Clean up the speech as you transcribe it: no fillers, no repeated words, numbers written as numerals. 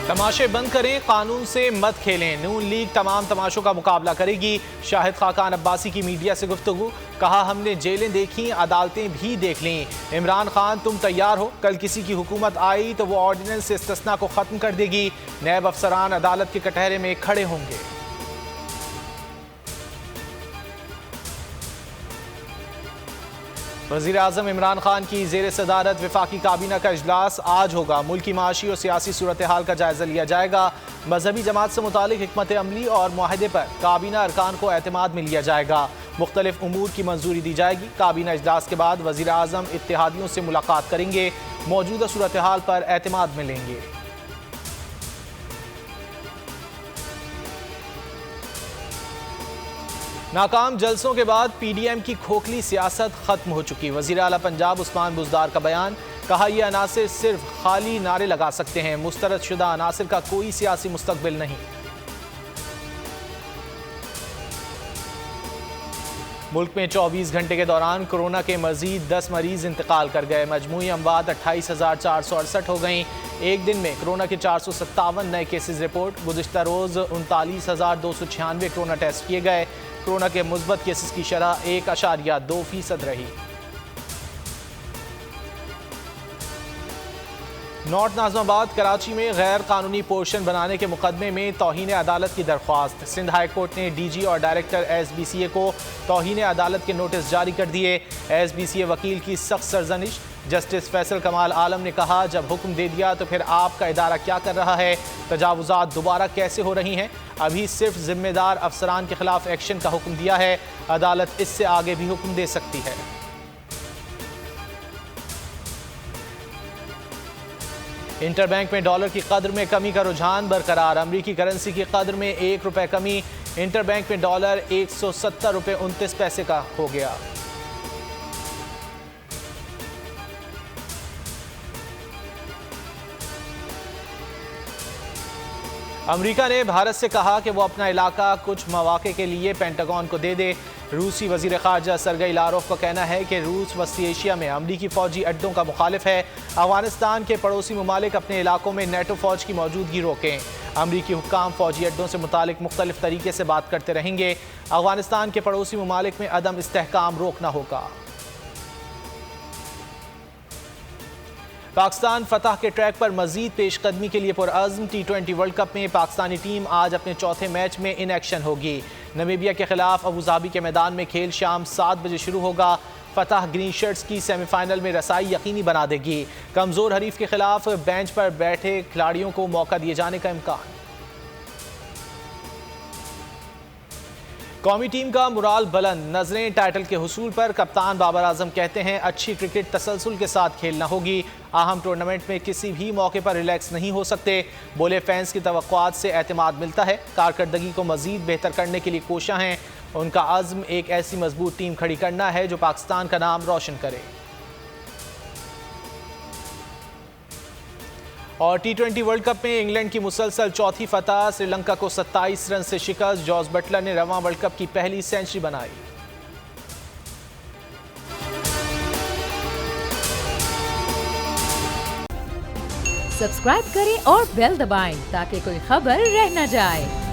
तमाशे बंद करें, कानून से मत खेलें। नून लीग तमाम तमाशों का मुकाबला करेगी। शाहिद खाकान अब्बासी की मीडिया से गुफ्तगू। कहा, हमने जेलें देखी, अदालतें भी देख लीं। इमरान खान तुम तैयार हो? कल किसी की हुकूमत आई तो वो ऑर्डिनेंस से इस्तिस्ना को खत्म कर देगी। नैब अफसरान अदालत के कटहरे में खड़े होंगे। वज़ीर आज़म इमरान खान की ज़ेर सदारत वफाकी काबीना का इजलास आज होगा। मुल्क की माशी और सियासी सूरत हाल का जायज़ा लिया जाएगा। मजहबी जमात से मुतालिक हिकमत अमली और मुआहदे पर काबीना अरकान को एतमाद में लिया जाएगा। मुख्तलिफ उमूर की मंजूरी दी जाएगी। काबीना इजलास के बाद वज़ीर आज़म इत्तेहादियों से मुलाकात करेंगे। मौजूदा सूरत हाल पर एतमाद में लेंगे। नाकाम जलसों के बाद PDM की खोखली सियासत खत्म हो चुकी। वज़ीर आला पंजाब उस्मान बुज़दार का बयान। कहा, यह अनासिर सिर्फ खाली नारे लगा सकते हैं। मुस्तरद शुदा अनासिर का कोई सियासी मुस्तकबिल नहीं। मुल्क में 24 घंटे के दौरान कोरोना के मजीद 10 मरीज इंतकाल कर गए। मजमूई अमवात 28,468 हो गई। एक दिन में कोरोना के 457 नए केसेस रिपोर्ट। गुज़िश्ता रोज़ 39,296 कोरोना टेस्ट किए गए। कोरोना के मुस्बत केसेस की शरह 1.2% रही। नॉर्थ नाज़माबाद कराची में गैर कानूनी पोर्शन बनाने के मुकदमे में तौहीन अदालत की दरख्वास्त। सिंध हाई कोर्ट ने DG और डायरेक्टर SBCA को तौहीन अदालत के नोटिस जारी कर दिए। SBCA वकील की सख्त सरजनिश। जस्टिस फैसल कमाल आलम ने कहा, जब हुक्म दे दिया तो फिर आपका इदारा क्या कर रहा है? तजावुज़ात दोबारा कैसे हो रही हैं? अभी सिर्फ जिम्मेदार अफसरान के खिलाफ एक्शन का हुक्म दिया है। अदालत इससे आगे भी हुक्म दे सकती है। इंटरबैंक में डॉलर की कदर में कमी का रुझान बरकरार। अमरीकी करेंसी की कदर में ₹1 कमी। इंटरबैंक में डॉलर 170 रुपये 29 पैसे का हो गया। अमेरिका ने भारत से कहा कि वो अपना इलाका कुछ मौके के लिए पेंटागन को दे दे। रूसी वजीर खारजा सरगई लारोफ का कहना है कि रूस वस्ती एशिया में अमरीकी फौजी अड्डों का मुखालिफ है। अफगानिस्तान के पड़ोसी ममालिक अपने इलाकों में नेटो फौज की मौजूदगी रोकें। अमरीकी हुक्काम फौजी अड्डों से मुतालिक मुख्तलिफ तरीके से बात करते रहेंगे। अफगानिस्तान के पड़ोसी ममालिक में अदम इस्तेहकाम रोकना होगा। पाकिस्तान फतह के ट्रैक पर मजीद पेशकदमी के लिए पुरअज़्म। T20 वर्ल्ड कप में पाकिस्तानी टीम आज अपने चौथे मैच में इन एक्शन होगी। नमीबिया के खिलाफ अबू धाबी के मैदान में खेल शाम 7 बजे शुरू होगा। फतह ग्रीन शर्ट्स की सेमीफाइनल में रसाई यकीनी बना देगी। कमज़ोर हरीफ के खिलाफ बेंच पर बैठे खिलाड़ियों को मौका दिए जाने का इम्कान। कौमी टीम का मुराल बुलंद। नजरें टाइटल के हुसूल पर। कप्तान बाबर आजम कहते हैं, अच्छी क्रिकेट तसलसल के साथ खेलना होगी। अहम टूर्नामेंट में किसी भी मौके पर रिलैक्स नहीं हो सकते। बोले, फैंस की तवक्कुआत से एतमाद मिलता है। कारकर्दगी को मजीद बेहतर करने के लिए कोशिश हैं। उनका अज़्म एक ऐसी मजबूत टीम खड़ी करना है जो पाकिस्तान का नाम रोशन करे। और T20 वर्ल्ड कप में इंग्लैंड की मुसलसल चौथी फतह। श्रीलंका को 27 रन से शिकस्त। जॉस बटलर ने रवां वर्ल्ड कप की पहली सेंचुरी बनाई। सब्सक्राइब करें और बेल दबाएं ताकि कोई खबर रह न जाए।